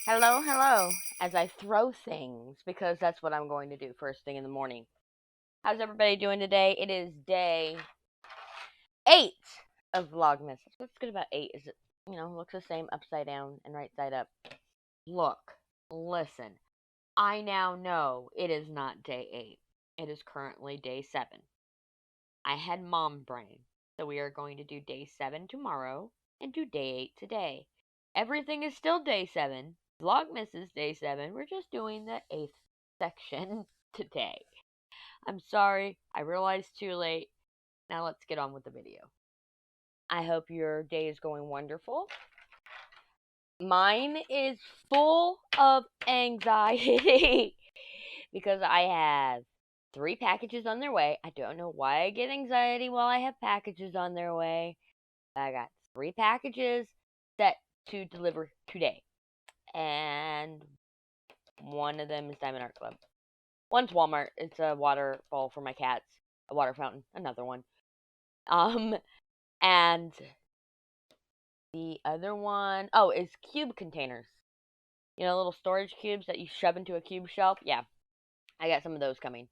Hello, hello, as I throw things, because that's what I'm going to do first thing in the morning. How's everybody doing today? It is day 8 of Vlogmas. What's good about 8 is it, looks the same upside down and right side up. Look, listen, I now know it is not day 8. It is currently day 7. I had mom brain, so we are going to do day 7 tomorrow and do day 8 today. Everything is still day 7. Vlogmas is day 7. We're just doing the 8th section today. I'm sorry. I realized too late. Now let's get on with the video. I hope your day is going wonderful. Mine is full of anxiety because I have 3 packages on their way. I don't know why I get anxiety while I have packages on their way. I got 3 packages set to deliver today. And one of them is Diamond Art Club. One's Walmart. It's a water bowl for my cats. A water fountain. Another one. And the other one, is cube containers. You know, little storage cubes that you shove into a cube shelf? Yeah. I got some of those coming.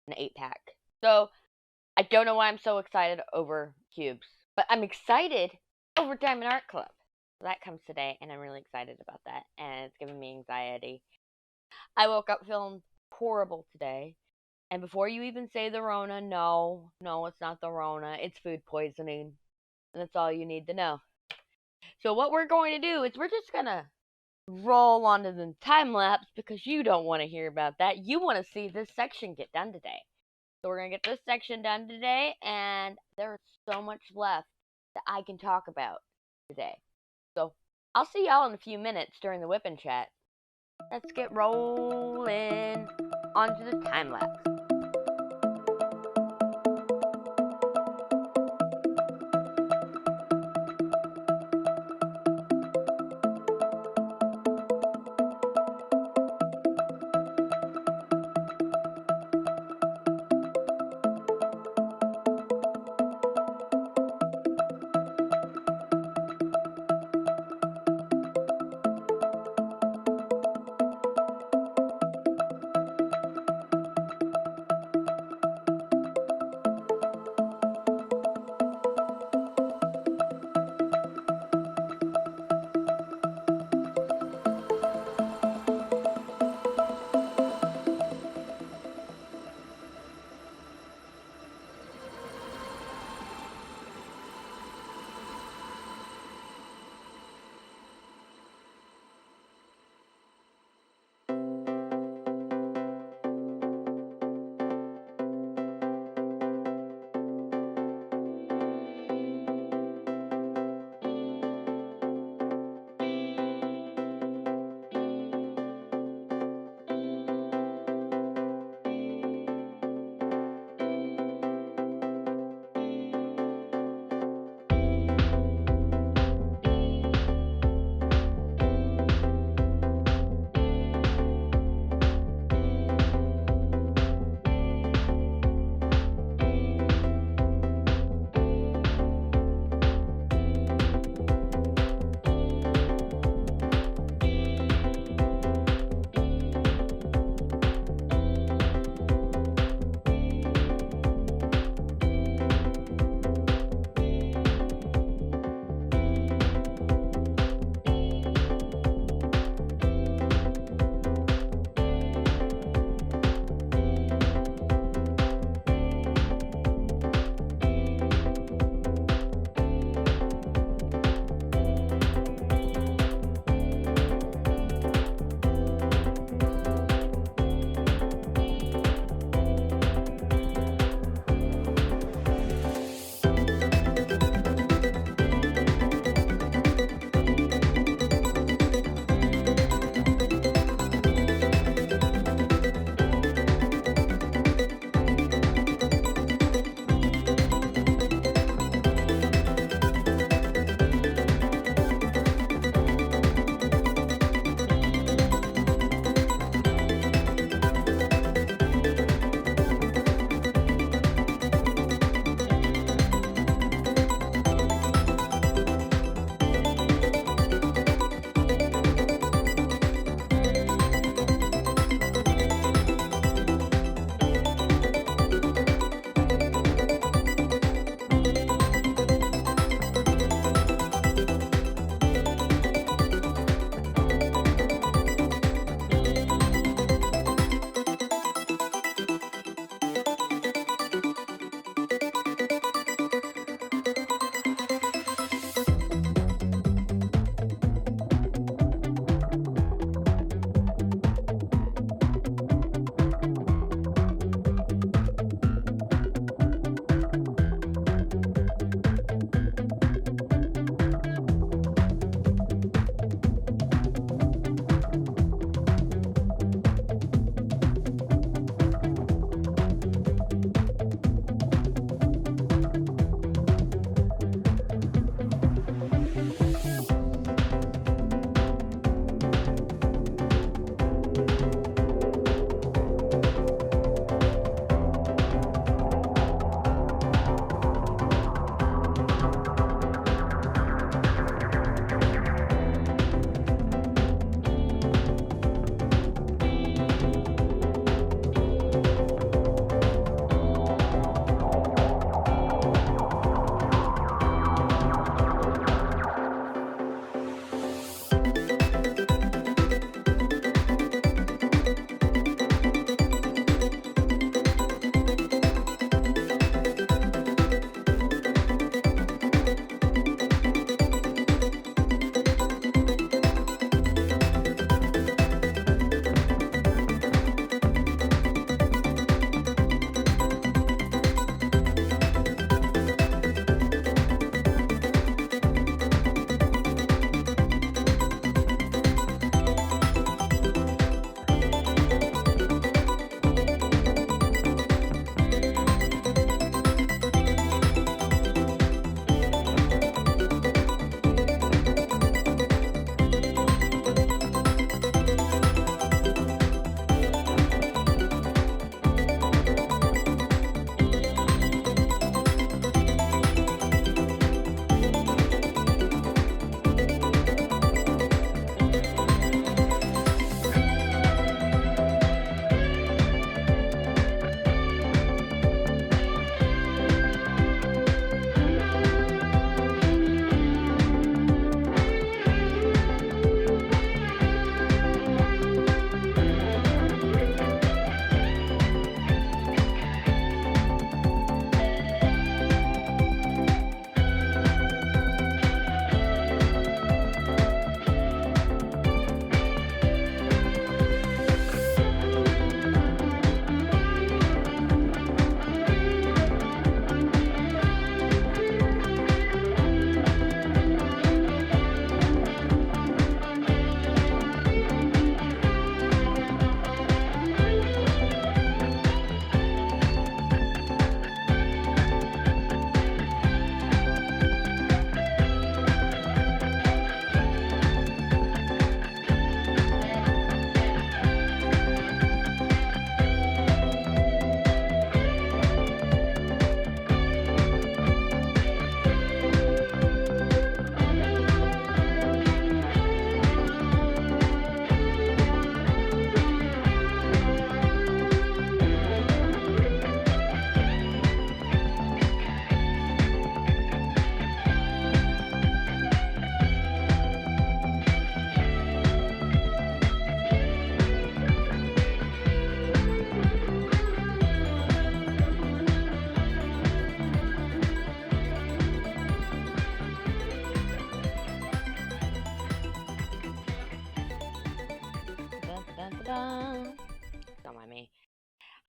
An 8-pack. So, I don't know why I'm so excited over cubes. But I'm excited over Diamond Art Club. That comes today, and I'm really excited about that. And it's giving me anxiety. I woke up feeling horrible today. And before you even say the Rona, no, it's not the Rona. It's food poisoning. And that's all you need to know. So what we're going to do is we're just going to roll onto the time lapse because you don't want to hear about that. You want to see this section get done today. So we're going to get this section done today, and there's so much left that I can talk about today. So I'll see y'all in a few minutes during the WIP Chat. Let's get rolling onto the time lapse.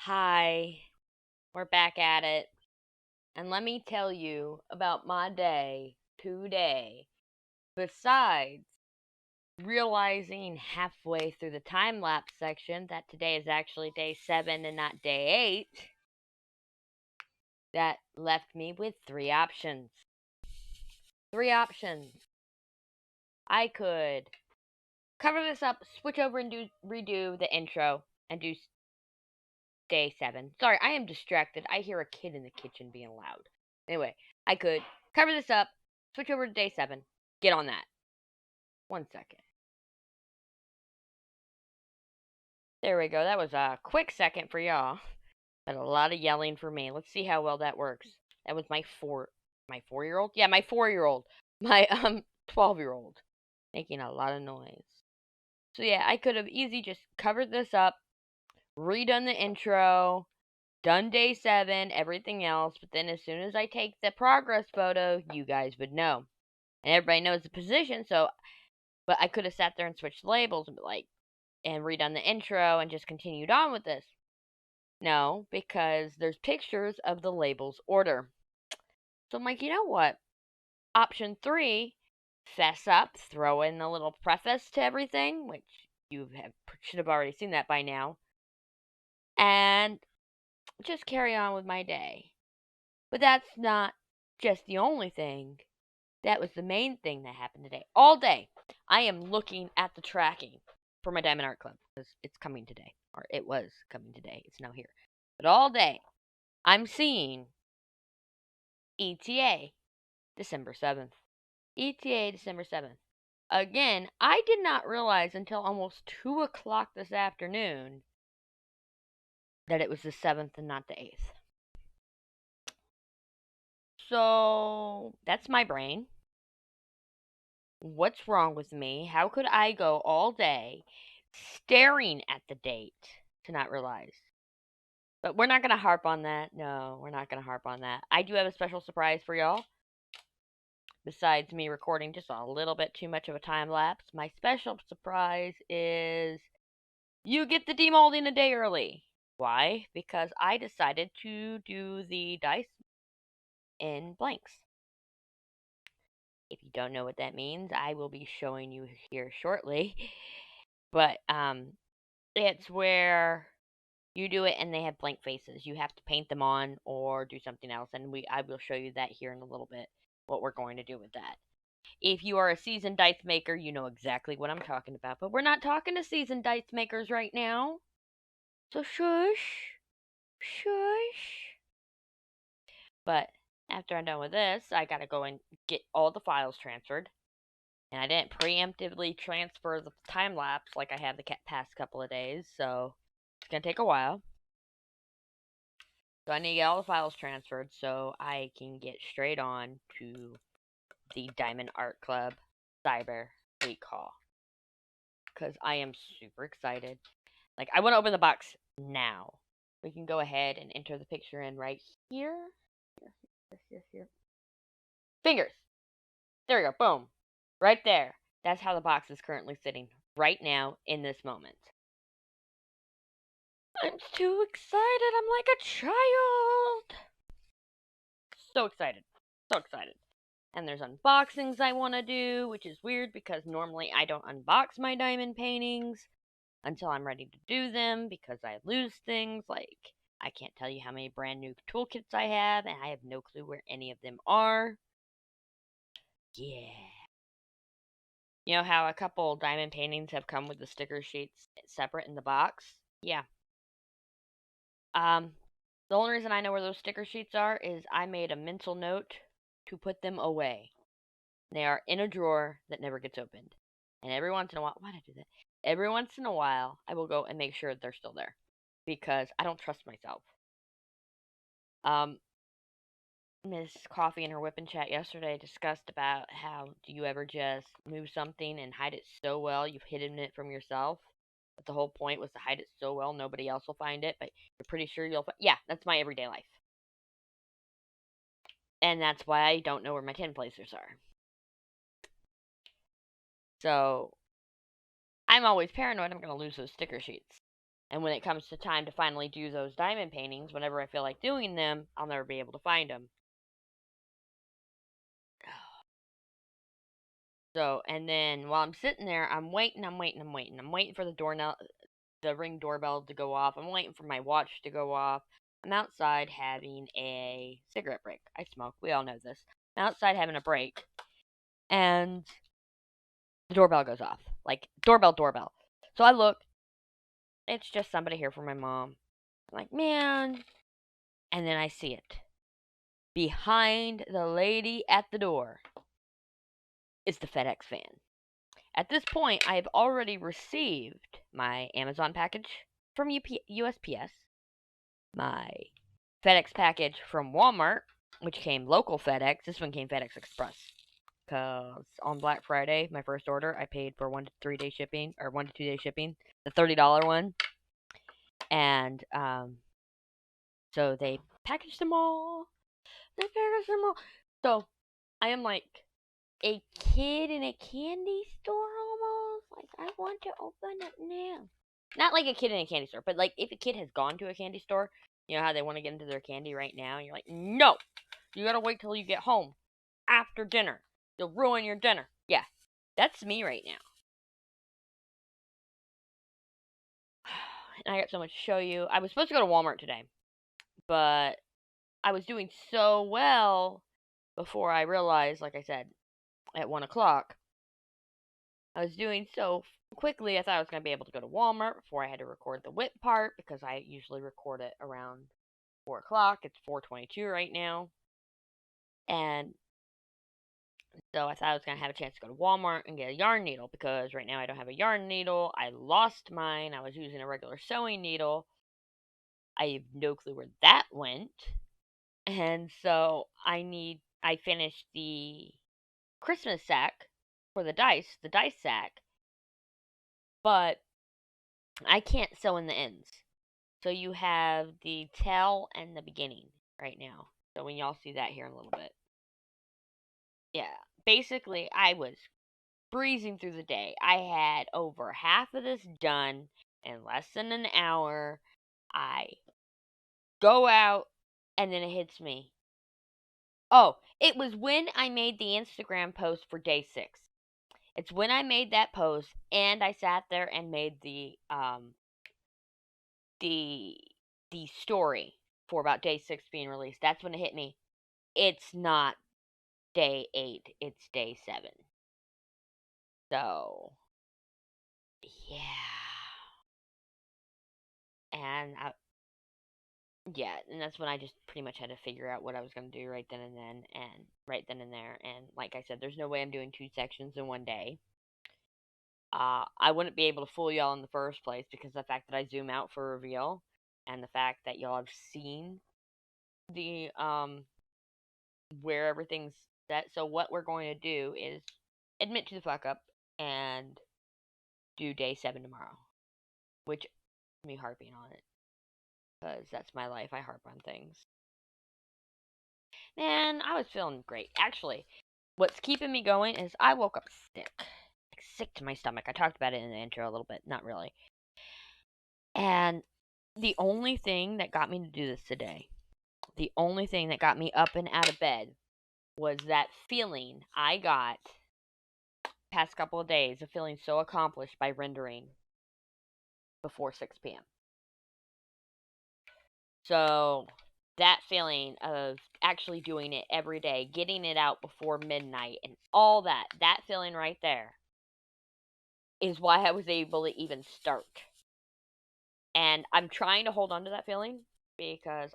Hi, we're back at it. And let me tell you about my day today. Besides realizing halfway through the time lapse section that today is actually day 7 and not day 8, that left me with 3 options. 3 options. I could cover this up, switch over and redo the intro, and do day 7. Sorry, I am distracted. I hear a kid in the kitchen being loud. Anyway, I could cover this up, switch over to day 7, get on that. 1 second. There we go. That was a quick second for y'all, but a lot of yelling for me. Let's see how well that works. That was my 4-year-old? Yeah, my 4-year-old. My 12-year-old making a lot of noise. So yeah, I could have easily just covered this up, redone the intro, done day 7, everything else, but then as soon as I take the progress photo, you guys would know. And everybody knows the position, so but I could have sat there and switched labels and redone the intro and just continued on with this. No, because there's pictures of the labels order. So I'm like, you know what? Option 3, fess up, throw in a little preface to everything, which should have already seen that by now, and just carry on with my day. But that's not just the only thing. That was the main thing that happened today. All day, I am looking at the tracking for my Diamond Art Club because it's coming today, or it was coming today. It's now here. But all day, I'm seeing ETA December 7th. ETA December 7th. Again, I did not realize until almost 2 o'clock this afternoon that it was the 7th and not the 8th. So, that's my brain. What's wrong with me? How could I go all day staring at the date to not realize? But we're not going to harp on that. No, we're not going to harp on that. I do have a special surprise for y'all. Besides me recording just a little bit too much of a time lapse, my special surprise is you get the demolding a day early. Why? Because I decided to do the dice in blanks. If you don't know what that means, I will be showing you here shortly. But it's where you do it and they have blank faces. You have to paint them on or do something else, and I will show you that here in a little bit, what we're going to do with that. If you are a seasoned dice maker, you know exactly what I'm talking about. But we're not talking to seasoned dice makers right now. So shush. Shush. But after I'm done with this, I gotta go and get all the files transferred. And I didn't preemptively transfer the time lapse like I have the past couple of days, so it's gonna take a while. So I need to get all the files transferred so I can get straight on to the Diamond Art Club Cyber Week Haul. Because I am super excited. Like, I want to open the box now. We can go ahead and enter the picture in right here. Here. Fingers. There we go. Boom. Right there. That's how the box is currently sitting right now in this moment. I'm too excited. I'm like a child. So excited. So excited. And there's unboxings I want to do, which is weird because normally I don't unbox my diamond paintings until I'm ready to do them because I lose things. Like, I can't tell you how many brand new toolkits I have, and I have no clue where any of them are. Yeah. You know how a couple diamond paintings have come with the sticker sheets separate in the box? Yeah. The only reason I know where those sticker sheets are is I made a mental note to put them away. They are in a drawer that never gets opened. And every once in a while, why did I do that? Every once in a while, I will go and make sure they're still there. Because I don't trust myself. Miss Coffee in her WIP Chat yesterday discussed about how do you ever just move something and hide it so well you've hidden it from yourself. But the whole point was to hide it so well nobody else will find it, but you're pretty sure you'll find. Yeah, that's my everyday life. And that's why I don't know where my tin placers are. So, I'm always paranoid I'm going to lose those sticker sheets. And when it comes to time to finally do those diamond paintings, whenever I feel like doing them, I'll never be able to find them. So, and then while I'm sitting there, I'm waiting for the ring doorbell to go off. I'm waiting for my watch to go off. I'm outside having a cigarette break. I smoke. We all know this. I'm outside having a break, and the doorbell goes off. Like, doorbell. So I look. It's just somebody here for my mom. I'm like, man. And then I see it. Behind the lady at the door is the FedEx van. At this point, I have already received my Amazon package from USPS, my FedEx package from Walmart, which came local FedEx. This one came FedEx Express. Because on Black Friday, my first order, I paid for 1 to 3 day shipping, or 1 to 2 day shipping, the $30 one. And so they packaged them all. So I am like a kid in a candy store almost. Like, I want to open it now. Not like a kid in a candy store, but like if a kid has gone to a candy store, you know how they want to get into their candy right now, and you're like, no, you gotta wait till you get home after dinner. You'll ruin your dinner. Yeah, that's me right now. And I got so much to show you. I was supposed to go to Walmart today, but I was doing so well before I realized, like I said, at 1 o'clock, I was doing so quickly, I thought I was going to be able to go to Walmart before I had to record the WIP part, because I usually record it around 4 o'clock. It's 4:22 right now. And so I thought I was going to have a chance to go to Walmart and get a yarn needle, because right now I don't have a yarn needle. I lost mine. I was using a regular sewing needle. I have no clue where that went. And so I finished the Christmas sack for the dice sack, but I can't sew in the ends. So you have the tail and the beginning right now. So when y'all see that here in a little bit. Yeah. Basically, I was breezing through the day. I had over half of this done in less than an hour. I go out, and then it hits me. Oh, it was when I made the Instagram post for day 6. It's when I made that post, and I sat there and made the story for about day 6 being released. That's when it hit me. It's not day 8, it's day 7. So, yeah. And and that's when I just pretty much had to figure out what I was going to do right then and there. And like I said, there's no way I'm doing 2 sections in one day. I wouldn't be able to fool y'all in the first place, because the fact that I zoom out for reveal, and the fact that y'all have seen the where everything's set. So what we're going to do is admit to the fuck up and do day 7 tomorrow, which me harping on it, because that's my life. I harp on things. Man, I was feeling great. Actually, what's keeping me going is I woke up sick. Like, sick to my stomach. I talked about it in the intro a little bit. Not really. And the only thing that got me to do this today, the only thing that got me up and out of bed, was that feeling I got past couple of days of feeling so accomplished by rendering before 6 p.m. So that feeling of actually doing it every day, getting it out before midnight, and all that feeling right there is why I was able to even start. And I'm trying to hold on to that feeling, because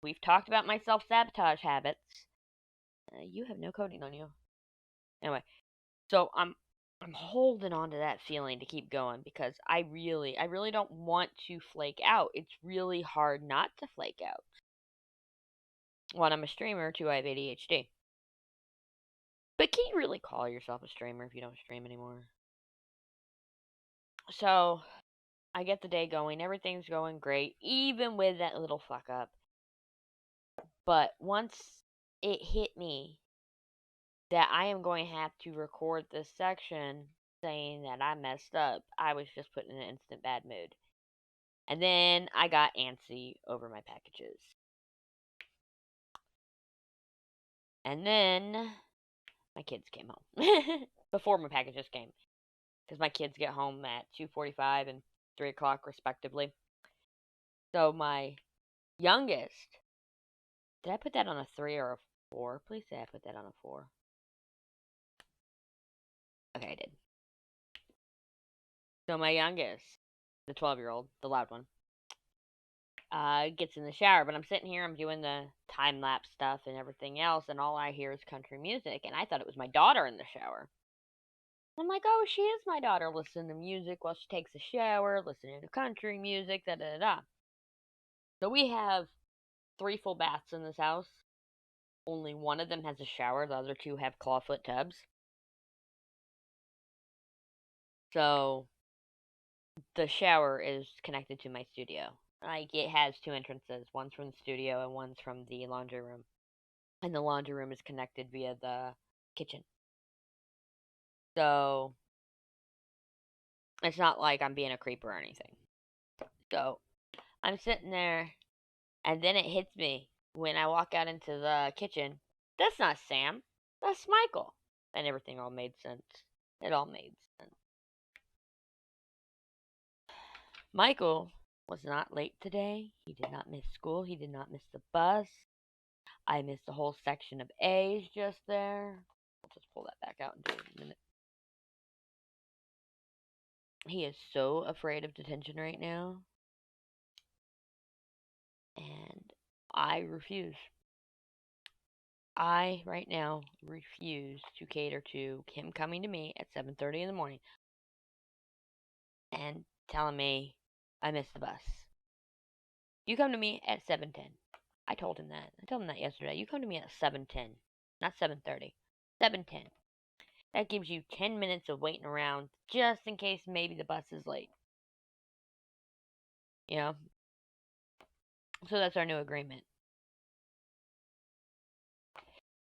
we've talked about my self-sabotage habits. You have no coating on you. Anyway, so I'm holding on to that feeling to keep going, because I really don't want to flake out. It's really hard not to flake out. 1, I'm a streamer. 2, I have ADHD. But can you really call yourself a streamer if you don't stream anymore? So I get the day going. Everything's going great, even with that little fuck up. But once it hit me that I am going to have to record this section saying that I messed up, I was just put in an instant bad mood. And then I got antsy over my packages. And then my kids came home. Before my packages came. Because my kids get home at 2:45 and 3 o'clock, respectively. So my youngest, did I put that on a 3 or a 4? Please say I put that on a 4. Okay, I did. So my youngest, the 12-year-old, the loud one, gets in the shower. But I'm sitting here, I'm doing the time-lapse stuff and everything else, and all I hear is country music. And I thought it was my daughter in the shower. I'm like, oh, she is my daughter, listening to music while she takes a shower, listening to country music, da da da. So we have 3 full baths in this house. Only one of them has a shower, the other 2 have clawfoot tubs. So the shower is connected to my studio. Like, it has 2 entrances. One's from the studio and one's from the laundry room. And the laundry room is connected via the kitchen. So it's not like I'm being a creep or anything. So I'm sitting there, and then it hits me when I walk out into the kitchen. That's not Sam. That's Michael. And everything all made sense. It all made sense. Michael was not late today. He did not miss school. He did not miss the bus. I missed a whole section of A's just there. I'll just pull that back out and do it in a minute. He is so afraid of detention right now. And I refuse. I, right now, refuse to cater to him coming to me at 7:30 in the morning and telling me I missed the bus. You come to me at 7:10. I told him that. I told him that yesterday. You come to me at 7:10, not 7:30. 7:10. That gives you 10 minutes of waiting around just in case maybe the bus is late. You know? So that's our new agreement.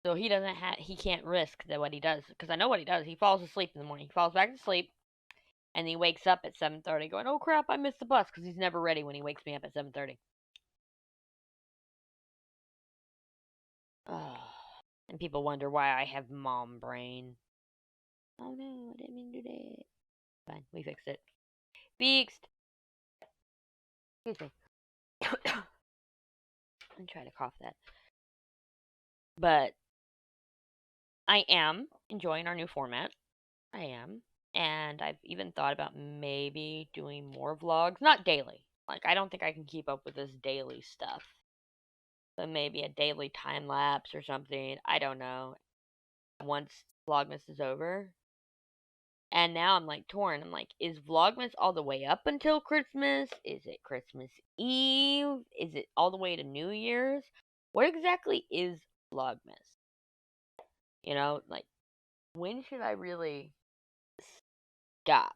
So he can't risk that what he does, because I know what he does. He falls asleep in the morning. He falls back to sleep, and he wakes up at 7:30 going, oh crap, I missed the bus, because he's never ready when he wakes me up at 7:30. Oh. And people wonder why I have mom brain. Oh no, I didn't mean to do that. Fine, we fixed it. Fixed. Excuse me. I'm trying to cough that. But I am enjoying our new format. I am. And I've even thought about maybe doing more vlogs. Not daily. Like, I don't think I can keep up with this daily stuff. But maybe a daily time lapse or something. I don't know. Once Vlogmas is over. And now I'm like torn. I'm like, is Vlogmas all the way up until Christmas? Is it Christmas Eve? Is it all the way to New Year's? What exactly is Vlogmas? You know, like, when should I really stop?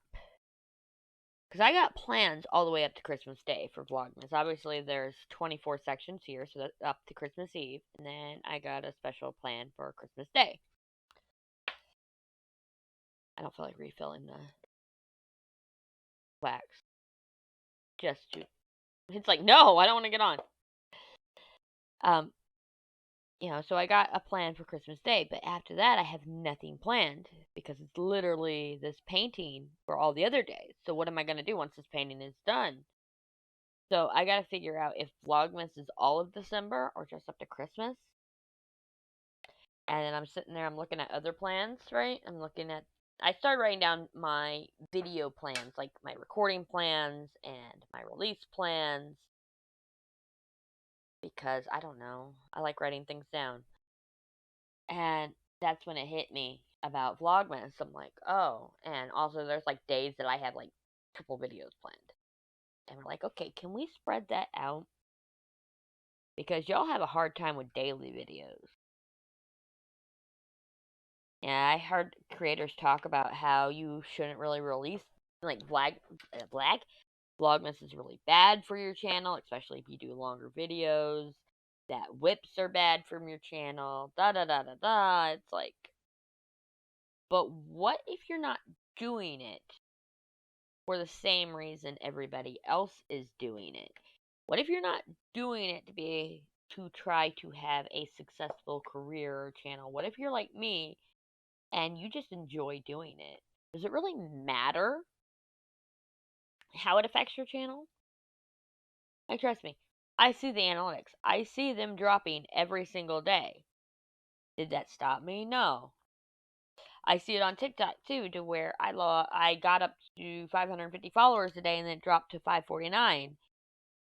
Because I got plans all the way up to Christmas Day for Vlogmas. Obviously, there's 24 sections here, so that's up to Christmas Eve. And then I got a special plan for Christmas Day. I don't feel like refilling the wax. Just to... It's like, no, I don't want to get on. You know, so I got a plan for Christmas Day, but after that I have nothing planned because it's literally this painting for all the other days. So what am I going to do once this painting is done? So I got to figure out if Vlogmas is all of December or just up to Christmas. And then I'm sitting there, I'm looking at other plans, right? I started writing down my video plans, like my recording plans and my release plans. Because, I don't know, I like writing things down. And that's when it hit me about Vlogmas. I'm like, oh. And also, there's like days that I have like triple videos planned. And we're like, okay, can we spread that out? Because y'all have a hard time with daily videos. Yeah, I heard creators talk about how you shouldn't really release, like, Vlogmas is really bad for your channel, especially if you do longer videos. That whips are bad from your channel. Da da da da da. It's like, but what if you're not doing it for the same reason everybody else is doing it? What if you're not doing it to try to have a successful career or channel? What if you're like me and you just enjoy doing it? Does it really matter how it affects your channel? Like, trust me, I see the analytics. I see them dropping every single day. Did that stop me? No. I see it on TikTok too, to where I got up to 550 followers a day and then it dropped to 549.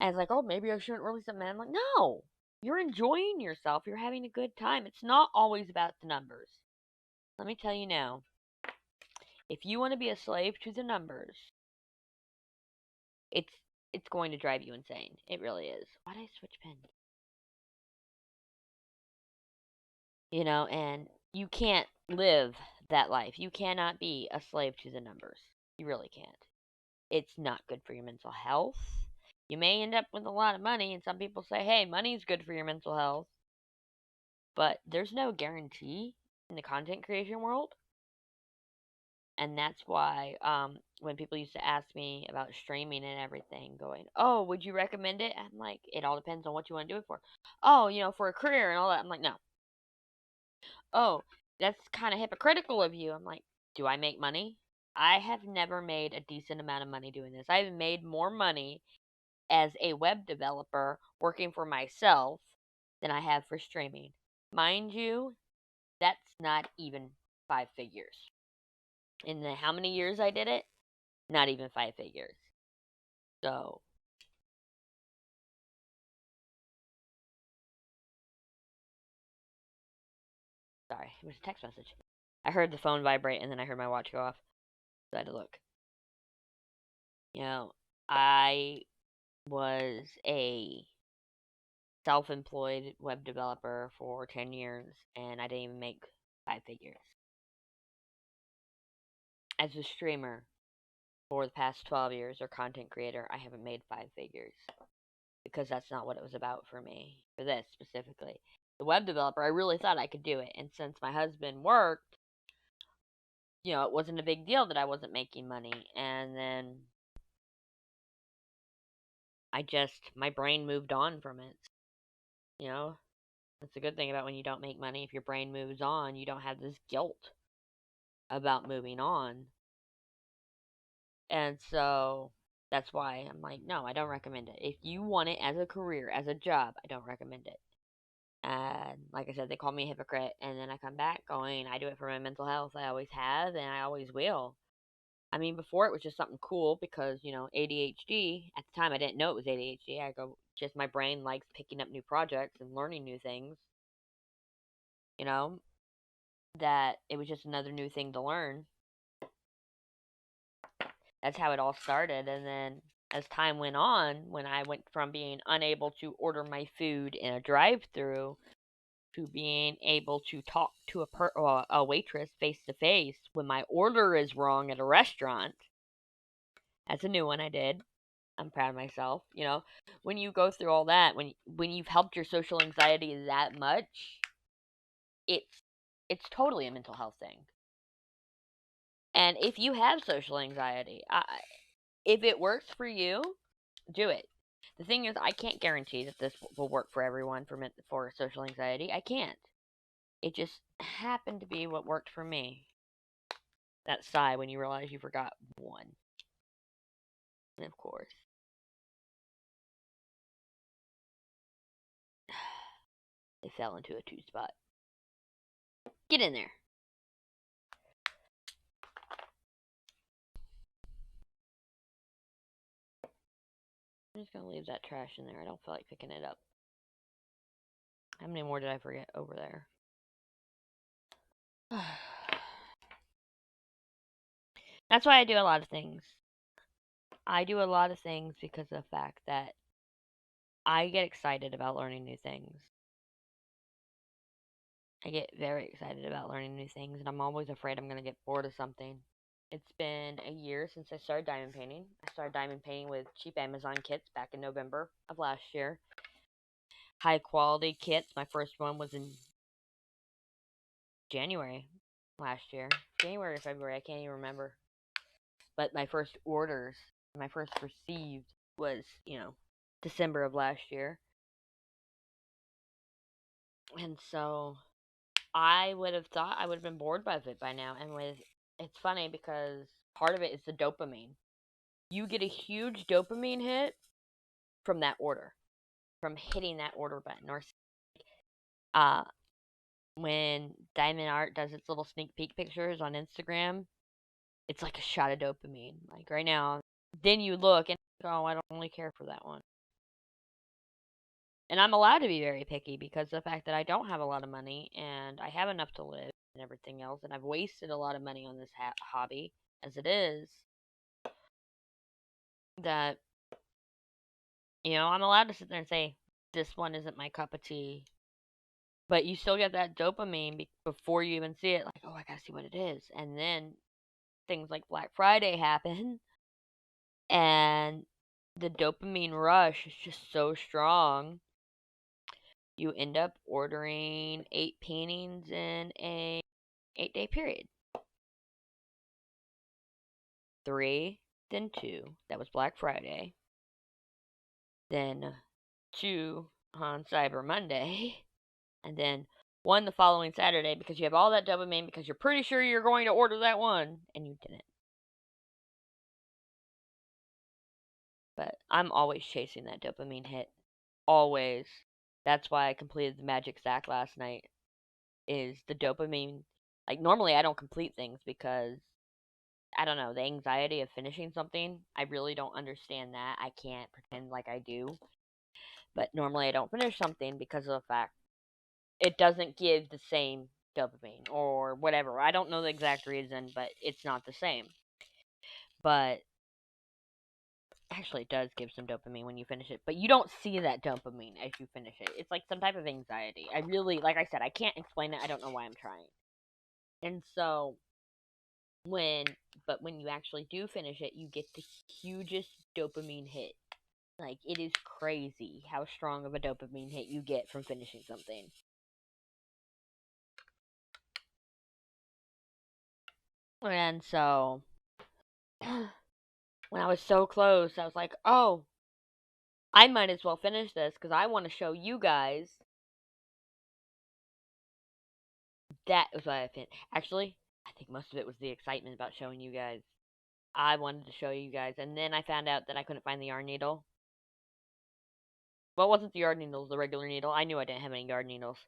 And it's like, oh, maybe I shouldn't release something. I'm like, no, you're enjoying yourself. You're having a good time. It's not always about the numbers. Let me tell you now, if you want to be a slave to the numbers, it's going to drive you insane. It really is. Why did I switch pins? You know, and you can't live that life. You cannot be a slave to the numbers. You really can't. It's not good for your mental health. You may end up with a lot of money, and some people say, hey, money's good for your mental health. But there's no guarantee in the content creation world. And that's why when people used to ask me about streaming and everything, going, oh, would you recommend it? I'm like, it all depends on what you want to do it for. Oh, you know, for a career and all that. I'm like, no. Oh, that's kind of hypocritical of you. I'm like, do I make money? I have never made a decent amount of money doing this. I've made more money as a web developer working for myself than I have for streaming. Mind you, that's not even 5 figures. In the how many years I did it? Not even 5 figures. So, sorry, it was a text message. I heard the phone vibrate and then I heard my watch go off. So I had to look. You know, I was a self-employed web developer for 10 years and I didn't even make 5 figures. As a streamer for the past 12 years or content creator, I haven't made 5 figures because that's not what it was about for me, for this specifically. The web developer, I really thought I could do it, and since my husband worked, you know, it wasn't a big deal that I wasn't making money. And then my brain moved on from it. You know, that's a good thing about when you don't make money. If your brain moves on, you don't have this guilt about moving on. And so that's why I'm like, no, I don't recommend it. If you want it as a career, as a job, I don't recommend it. And like I said, they call me a hypocrite. And then I come back going, I do it for my mental health. I always have, and I always will. I mean, before it was just something cool because, you know, ADHD, at the time I didn't know it was ADHD. I go, just my brain likes picking up new projects and learning new things. You know, that it was just another new thing to learn. That's how it all started. And then as time went on, when I went from being unable to order my food in a drive-through to being able to talk to a waitress face to face when my order is wrong at a restaurant. That's a new one I did. I'm proud of myself. You know, when you go through all that, when you've helped your social anxiety that much, it's totally a mental health thing. And if you have social anxiety, if it works for you, do it. The thing is, I can't guarantee that this will work for everyone for social anxiety. I can't. It just happened to be what worked for me. That sigh when you realize you forgot one. And of course, they fell into a 2 spot. Get in there. I'm just gonna leave that trash in there. I don't feel like picking it up. How many more did I forget over there? That's why I do a lot of things. I do a lot of things because of the fact that I get excited about learning new things. I get very excited about learning new things, and I'm always afraid I'm going to get bored of something. It's been a year since I started diamond painting. I started diamond painting with cheap Amazon kits back in November of last year. High quality kits. My first one was in January last year. January or February, I can't even remember. but my first orders, my first received was, December of last year. And so I would have thought I would have been bored by it by now. And it's funny because part of it is the dopamine. You get a huge dopamine hit from that order, from hitting that order button. Or when Diamond Art does its little sneak peek pictures on Instagram, it's like a shot of dopamine. Like right now, then you look and oh, I don't really care for that one. And I'm allowed to be very picky because of the fact that I don't have a lot of money and I have enough to live and everything else, and I've wasted a lot of money on this hobby as it is. That I'm allowed to sit there and say this one isn't my cup of tea, but you still get that dopamine before you even see it. Like, oh, I gotta see what it is, and then things like Black Friday happen, and the dopamine rush is just so strong. You end up ordering 8 paintings in a 8-day period. 3, then 2. That was Black Friday. Then 2 on Cyber Monday. And then 1 the following Saturday because you have all that dopamine because you're pretty sure you're going to order that one. And you didn't. But I'm always chasing that dopamine hit. Always. That's why I completed the Magic Sack last night. Is the dopamine. Like, normally I don't complete things because I don't know, the anxiety of finishing something. I really don't understand that. I can't pretend like I do. But normally I don't finish something because of the fact it doesn't give the same dopamine or whatever. I don't know the exact reason, but it's not the same. But actually it does give some dopamine when you finish it, but you don't see that dopamine as you finish it. It's like some type of anxiety. I really, like I said, I can't explain it. I don't know why I'm trying. And so when you actually do finish it, you get the hugest dopamine hit. Like, it is crazy how strong of a dopamine hit you get from finishing something. And so when I was so close, I was like, oh, I might as well finish this because I want to show you guys. That was why I finished. Actually, I think most of it was the excitement about showing you guys. I wanted to show you guys, and then I found out that I couldn't find the yarn needle. Well, it wasn't the yarn needle, it was the regular needle. I knew I didn't have any yarn needles.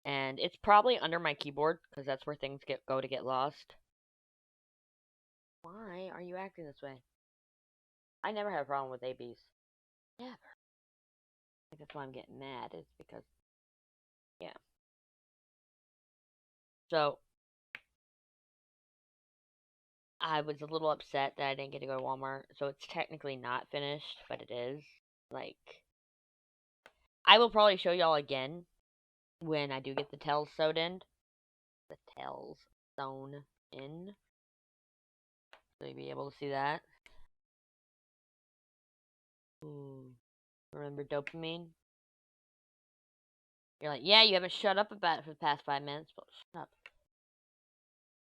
And it's probably under my keyboard, because that's where things go to get lost. Why are you acting this way? I never had a problem with ABs. Never. I think that's why I'm getting mad, is because, yeah. So, I was a little upset that I didn't get to go to Walmart. So it's technically not finished, but it is. Like, I will probably show y'all again when I do get the tails sewed in. The tails sewn in. So you'll be able to see that. Ooh. Remember dopamine? You're like, yeah, you haven't shut up about it for the past 5 minutes. But shut up.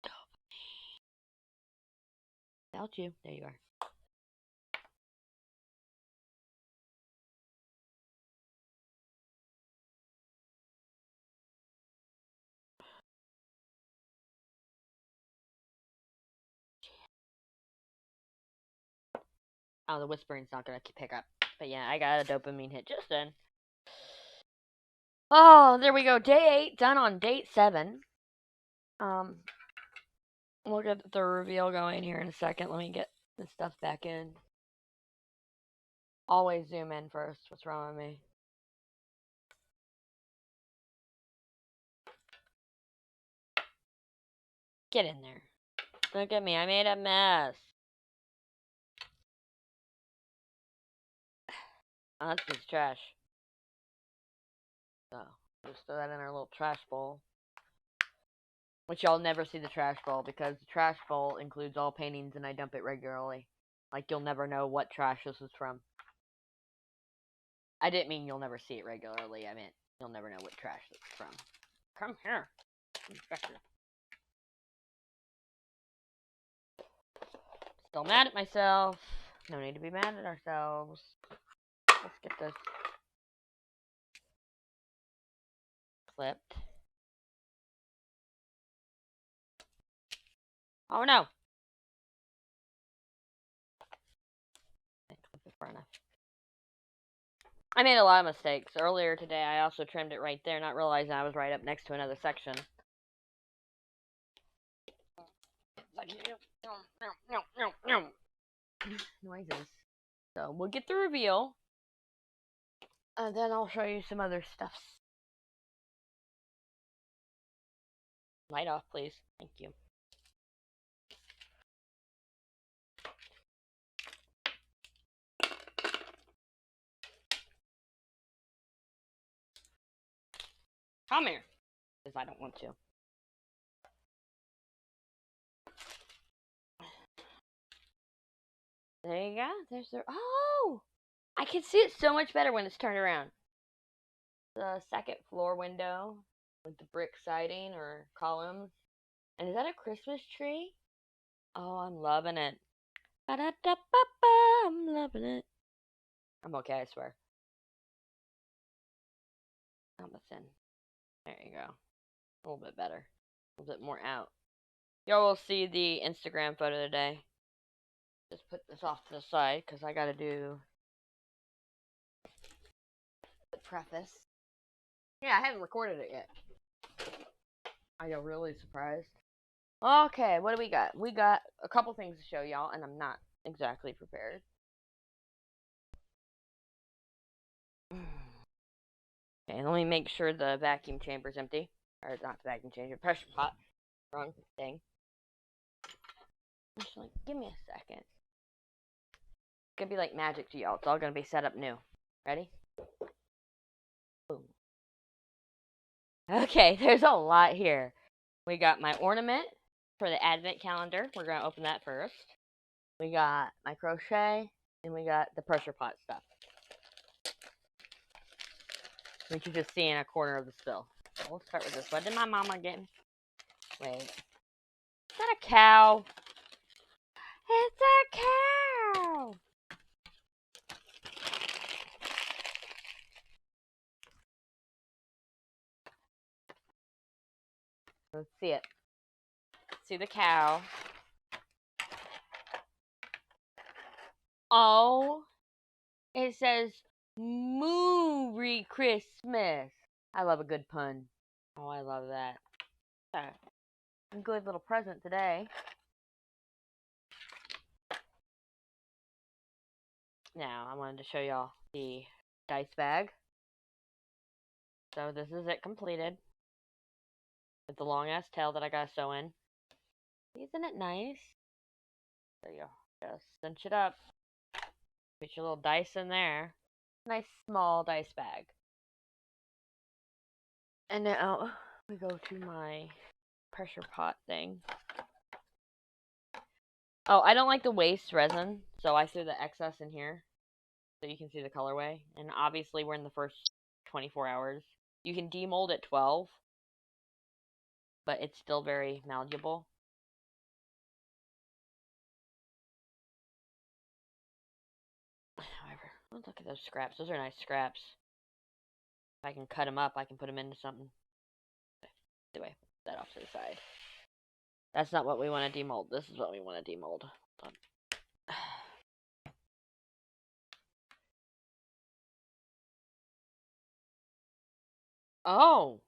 Dopamine. Without you. There you are. Oh, the whispering's not gonna pick up. But yeah, I got a dopamine hit just then. Oh, there we go. Day 8, done on date 7. We'll get the reveal going here in a second. Let me get this stuff back in. Always zoom in first. What's wrong with me? Get in there. Look at me. I made a mess. Oh, that's just trash. So, just throw that in our little trash bowl. Which y'all never see the trash bowl because the trash bowl includes all paintings and I dump it regularly. Like, you'll never know what trash this is from. I didn't mean you'll never see it regularly. I meant you'll never know what trash it's from. Come here. Come back here. Still mad at myself. No need to be mad at ourselves. Let's get this clipped. Oh no! I clipped it far enough. I made a lot of mistakes. Earlier today, I also trimmed it right there, not realizing I was right up next to another section. Noises. So we'll get the reveal, and then I'll show you some other stuff. Light off, please. Thank you. Come here, because I don't want to. There you go. There's the. Oh! I can see it so much better when it's turned around. The second floor window with the brick siding or columns. And is that a Christmas tree? Oh, I'm loving it. Ba-da-da-ba-ba, I'm loving it. I'm okay, I swear. Almost in. There you go. A little bit better. A little bit more out. Y'all will see the Instagram photo today. Just put this off to the side because I gotta do the preface. Yeah, I haven't recorded it yet. I got really surprised. Okay, what do we got? We got a couple things to show y'all, and I'm not exactly prepared. Okay, let me make sure the vacuum chamber's empty. Or not the vacuum chamber, pressure pot. Wrong thing. Just like, give me a second. It's gonna be like magic to y'all. It's all gonna be set up new. Ready? Boom. Okay, there's a lot here. We got my ornament for the advent calendar. We're gonna open that first. We got my crochet, and we got the pressure pot stuff, which you just see in a corner of the spill. So we'll start with this. What did my mama get me? Wait. Is that a cow? It's a cow! Let's see it. See the cow. Oh, it says Merry Christmas. I love a good pun. Oh, I love that. A good little present today. Now, I wanted to show y'all the dice bag. So this is it completed. With the long ass tail that I gotta sew in. Isn't it nice? There you go. Just cinch it up. Put your little dice in there. Nice small dice bag. And now we go to my pressure pot thing. Oh, I don't like the waste resin, so I threw the excess in here so you can see the colorway. And obviously we're in the first 24 hours. You can demold at 12, but it's still very malleable. However, let's look at those scraps. Those are nice scraps. If I can cut them up, I can put them into something. Anyway, put that off to the side. That's not what we want to demold. This is what we want to demold. Oh,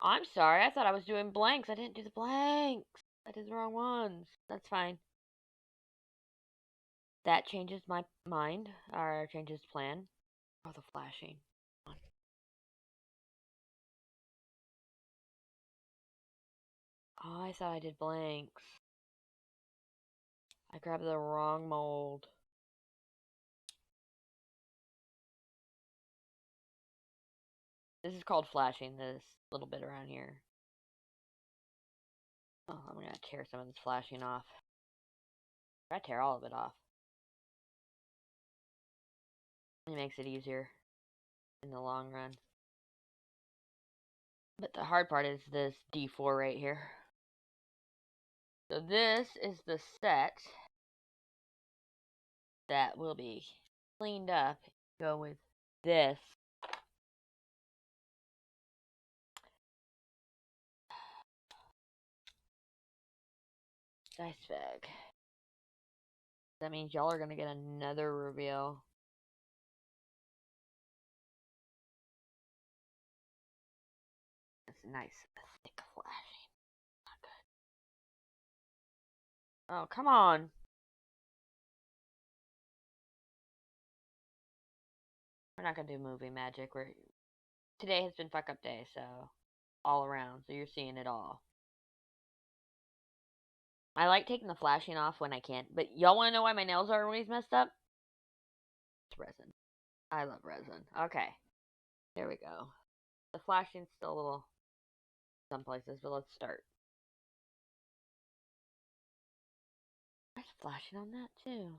I'm sorry. I thought I was doing blanks. I didn't do the blanks. I did the wrong ones. That's fine. That changes my mind, or changes plan. Oh, the flashing. Oh, I thought I did blanks. I grabbed the wrong mold. This is called flashing, this little bit around here. Oh, I'm gonna tear some of this flashing off. I tear all of it off. It makes it easier in the long run. But the hard part is this D4 right here. So this is the set that will be cleaned up. Go with this. Dice bag. That means y'all are gonna get another reveal. It's nice, thick flashing. Not good. Oh, come on. We're not gonna do movie magic. Today has been fuck up day, so all around. So you're seeing it all. I like taking the flashing off when I can, but y'all want to know why my nails are always messed up? It's resin. I love resin. Okay, there we go. The flashing's still a little some places, but let's start. There's flashing on that too.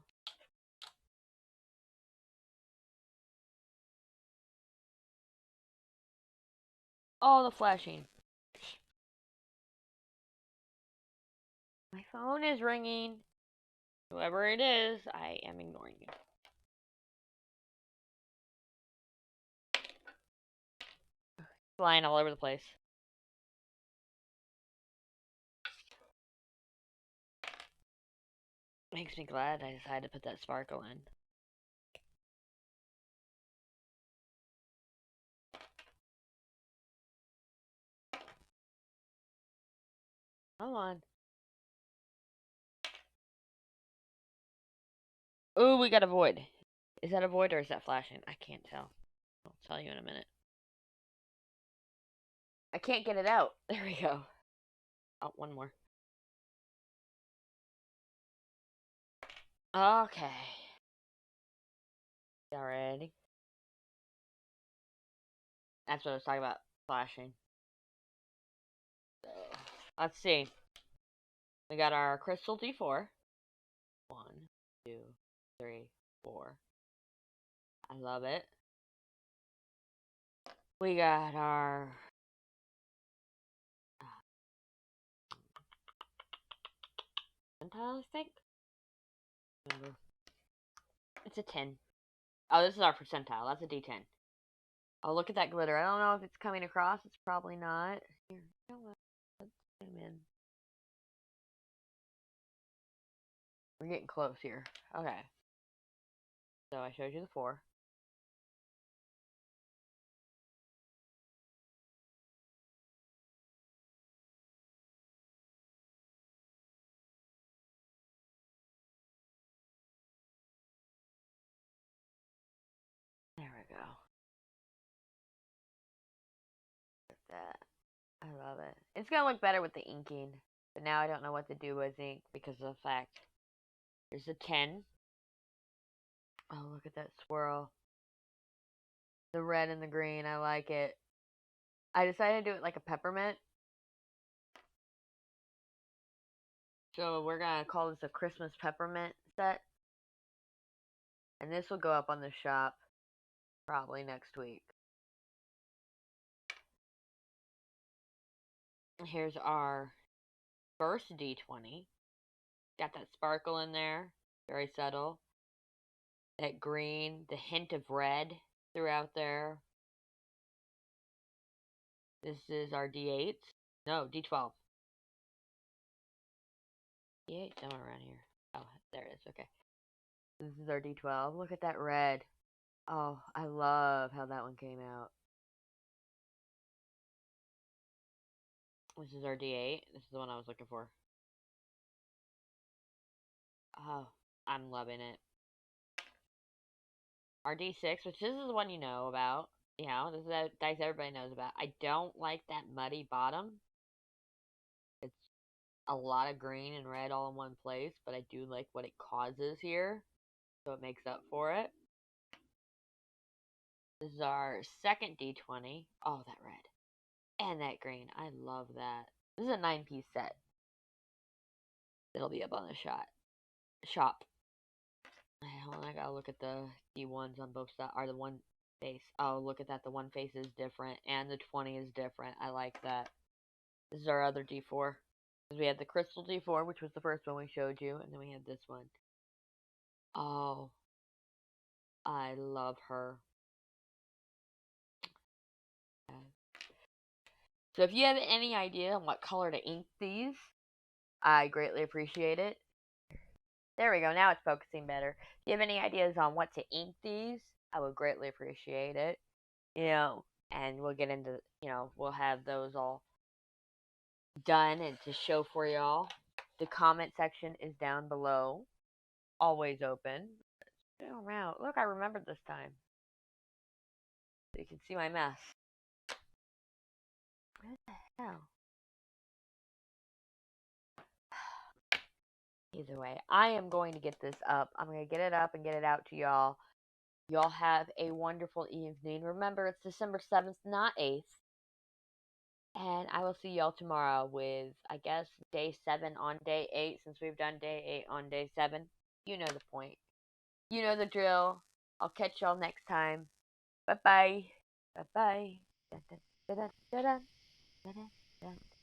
Oh, the flashing. My phone is ringing. Whoever it is, I am ignoring you. Flying all over the place. Makes me glad I decided to put that sparkle in. Come on. Ooh, we got a void. Is that a void or is that flashing? I can't tell. I'll tell you in a minute. I can't get it out. There we go. Oh, one more. Okay. Y'all ready? That's what I was talking about. Flashing. So, let's see. We got our crystal D4. 1, 2, 3, 4. I love it. We got our percentile, I think. Remember. It's a 10. Oh, this is our percentile. That's a D10. Oh, look at that glitter. I don't know if it's coming across. It's probably not. Here, you know what? Let's zoom in. We're getting close here. Okay. So I showed you the 4. There we go. Look at that. I love it. It's gonna look better with the inking. But now I don't know what to do with ink because of the fact. There's a 10. Oh, look at that swirl. The red and the green. I like it. I decided to do it like a peppermint. So we're gonna call this a Christmas peppermint set. And this will go up on the shop probably next week. Here's our first D20. Got that sparkle in there. Very subtle. That green, the hint of red throughout there. This is our D8. No, D12. D8 somewhere around here. Oh, there it is. Okay. This is our D12. Look at that red. Oh, I love how that one came out. This is our D8. This is the one I was looking for. Oh, I'm loving it. Our D6, which this is the one you know about. You know, this is a dice everybody knows about. I don't like that muddy bottom. It's a lot of green and red all in one place, but I do like what it causes here. So it makes up for it. This is our second D20. Oh, that red. And that green. I love that. This is a 9-piece set. It'll be up on the shop. Hold on, I gotta look at the D1s on both sides. Or the one face. Oh, look at that. The one face is different. And the 20 is different. I like that. This is our other D4. Because we had the crystal D4, which was the first one we showed you. And then we had this one. Oh, I love her. So if you have any idea on what color to ink these, I greatly appreciate it. There we go. Now it's focusing better. If you have any ideas on what to ink these, I would greatly appreciate it. And we'll get into, we'll have those all done and to show for y'all. The comment section is down below. Always open. Oh, wow. Look, I remembered this time. So you can see my mess. What the hell? Either way, I am going to get this up. I'm going to get it up and get it out to y'all. Y'all have a wonderful evening. Remember, it's December 7th, not 8th. And I will see y'all tomorrow with, I guess, day 7 on day 8, since we've done day 8 on day 7. You know the point. You know the drill. I'll catch y'all next time. Bye-bye. Bye-bye. Dun, dun, dun, dun, dun, dun, dun, dun.